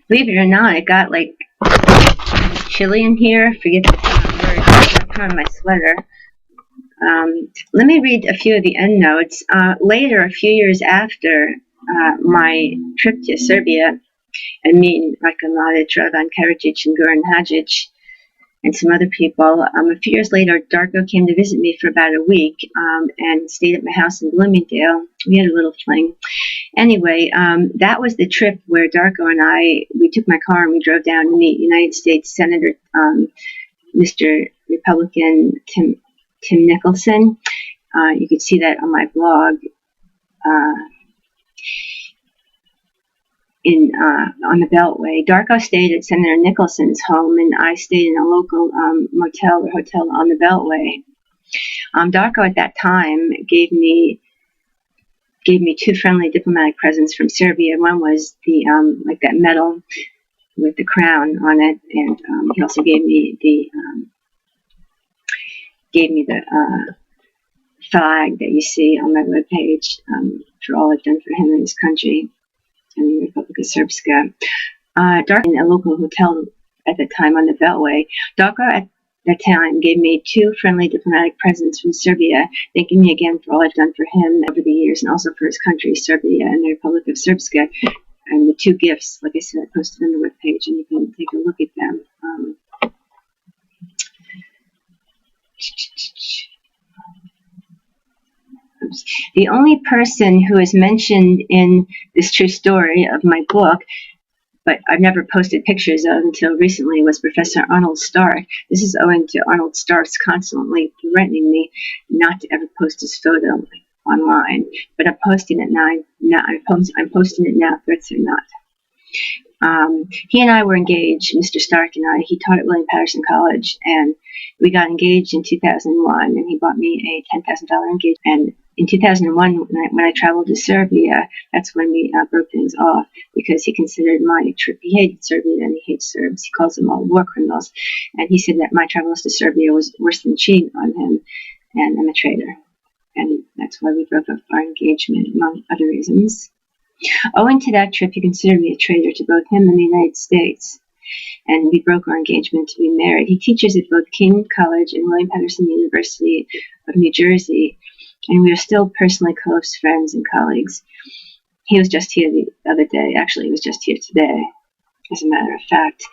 Believe it or not, it got like chilly in here. Forget the word. I put on my sweater. Let me read a few of the endnotes. Later, a few years after my trip to Serbia, and me and Ratko, Mladic, Ravan Karadzic, and Goran Hadjic, and some other people. A few years later, Darko came to visit me for about a week and stayed at my house in Bloomingdale. We had a little fling. Anyway, that was the trip where Darko and we took my car and we drove down to meet United States Senator Mr. Republican Tim Nicholson. You could see that on my blog. On the Beltway. Darko stayed at Senator Nicholson's home, and I stayed in a local motel or hotel on the Beltway. Darko at that time gave me two friendly diplomatic presents from Serbia. One was the like that medal with the crown on it, and he also gave me the flag that you see on my webpage for all I've done for him in his country. In the Republic of Srpska. Darko in a local hotel at the time on the Beltway. Darko at that time gave me two friendly diplomatic presents from Serbia, thanking me again for all I've done for him over the years and also for his country, Serbia, and the Republic of Srpska. And the two gifts, like I said, I posted on the webpage, and you can take a look at them. The only person who is mentioned in this true story of my book, but I've never posted pictures of until recently, was Professor Arnold Starr. This is owing to Arnold Starr's constantly threatening me not to ever post his photo online. But I'm posting it now. I'm posting it now, threats or not. He and I were engaged, Mr. Stark and I. He taught at William Patterson College, and we got engaged in 2001, and he bought me a $10,000 engagement. And in 2001, when I traveled to Serbia, that's when we broke things off, because he considered my trip, he hated Serbia and he hates Serbs. He calls them all war criminals. And he said that my travels to Serbia was worse than cheating on him, and I'm a traitor. And that's why we broke up our engagement, among other reasons. Owing to that trip, he considered me a traitor to both him and the United States, and we broke our engagement to be married. He teaches at both King College and William Patterson University of New Jersey, and we are still personally close friends and colleagues. He was just here the other day. Actually, he was just here today, as a matter of fact.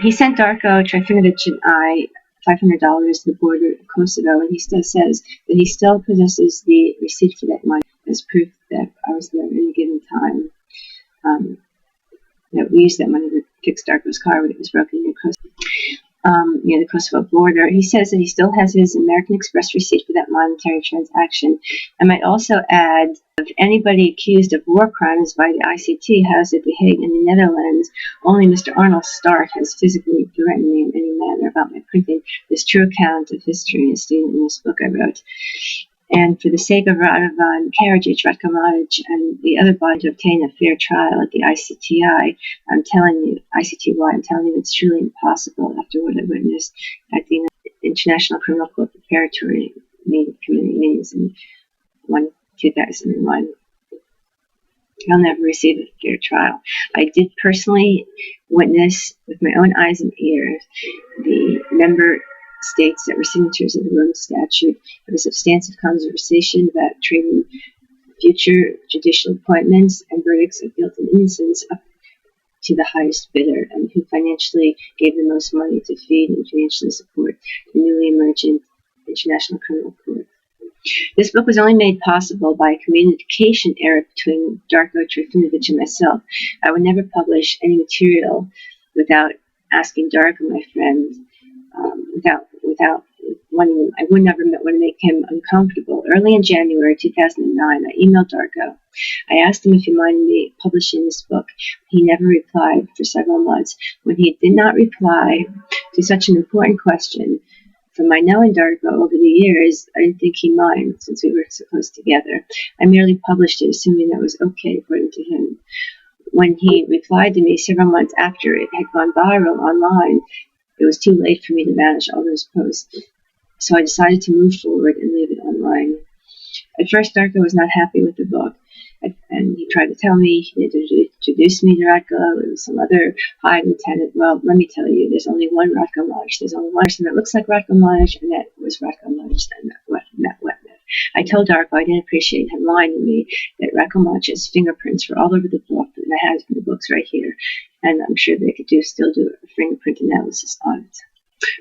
He sent Darko, Trifinovic, and I $500 to the border of Kosovo, and he still says that he still possesses the receipt for that money as proof that I was there at any given time. That we used that money to fix Darko's car when it was broken near the Kosovo border. He says that he still has his American Express receipt for that monetary transaction. I might also add, if anybody accused of war crimes by the ICT housed at The Hague in the Netherlands, only Mr. Arnold Starr has physically threatened me in any manner about my printing this true account of history as stated in this book I wrote. And for the sake of Ravan Karadzic, Ratko, Mladic, and the other body to obtain a fair trial at the ICTY, I'm telling you it's truly impossible after what I witnessed at the International Criminal Court Preparatory Committee meetings in 2001. I'll never receive a fair trial. I did personally witness with my own eyes and ears the member states that were signatories of the Rome Statute of a substantive conversation about trading future judicial appointments and verdicts of guilt and innocence up to the highest bidder, and who financially gave the most money to feed and financially support the newly emergent International Criminal Court. This book was only made possible by a communication error between Darko Trifinovic and myself. I would never publish any material without asking Darko, my friend, without wanting him. I would never want to make him uncomfortable. Early in January 2009, I emailed Darko. I asked him if he minded me publishing this book. He never replied for several months. When he did not reply to such an important question, from my knowing Darko over the years, I didn't think he'd mind, since we were so close together. I merely published it, assuming that was okay, according to him. When he replied to me several months after it had gone viral online, it was too late for me to manage all those posts, so I decided to move forward and leave it online. At first, Darko was not happy with the book. And he tried to tell me, he introduced me to Ratko and some other high lieutenant. Well, let me tell you, there's only one Ratko Mladic. There's only one person that looks like Ratko Mladic, and that was Ratko Mladic that met Wetman. I told Darko I didn't appreciate him lying to me, that Ratko Mladic's fingerprints were all over the book, and I have the books right here, and I'm sure they could still do a fingerprint analysis on it,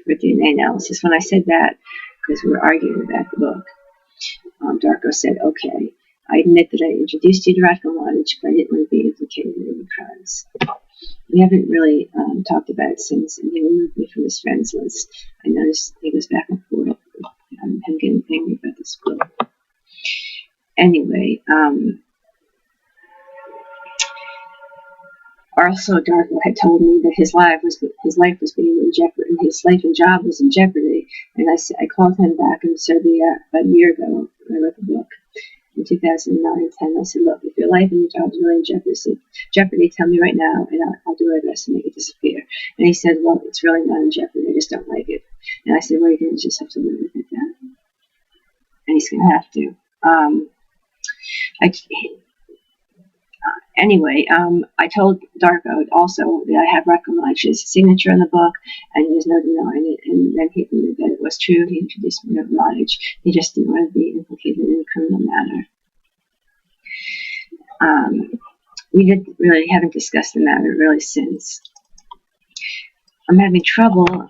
or DNA analysis. When I said that, because we were arguing about the book, Darko said, okay, I admit that I introduced you to Ratko Mladic, but I didn't want to be implicated in any crimes. We haven't really talked about it since, and he removed me from his friends list. I noticed he goes back and forth. Him getting angry about this book. Anyway, also Darko had told me that his life was being in jeopardy, and his life and job was in jeopardy. And I called him back in Serbia about a year ago when I wrote the book in 2009-10. I said, look, if your life and your job is really in jeopardy, tell me right now, and I'll do my best to make it disappear. And he said, well, it's really not in jeopardy. I just don't like it. And I said, well, you're going to just have to live with it then. And he's going to have to. Anyway, I told Darko also that I have Ratko Mladic's signature in the book, and there's no denying it. And then he admitted that it was true. He introduced me to Mladic. He just didn't want to be implicated in a criminal matter. We haven't discussed the matter really since. I'm having trouble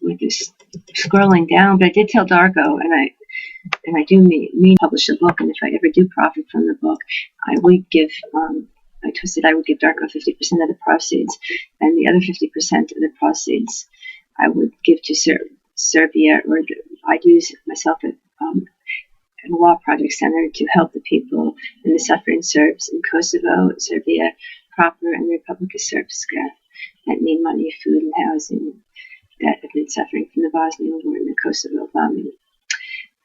with this scrolling down, but I did tell Darko, and I do mean to publish a book, and if I ever do profit from the book, I would give, I twisted, I would give Darko 50% of the proceeds, and the other 50% of the proceeds I would give to Serbia, or I'd use myself at a law project center to help the people and the suffering Serbs in Kosovo, Serbia proper, and the Republic of Srpska that need money, food, and housing, that have been suffering from the Bosnian War and the Kosovo bombing.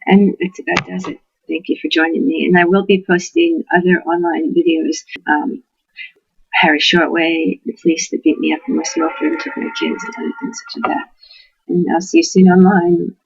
And it about does it. Thank you for joining me. And I will be posting other online videos. Harry Shortway, the police that beat me up in West Milford and took my kids, and other things such as that. And I'll see you soon online.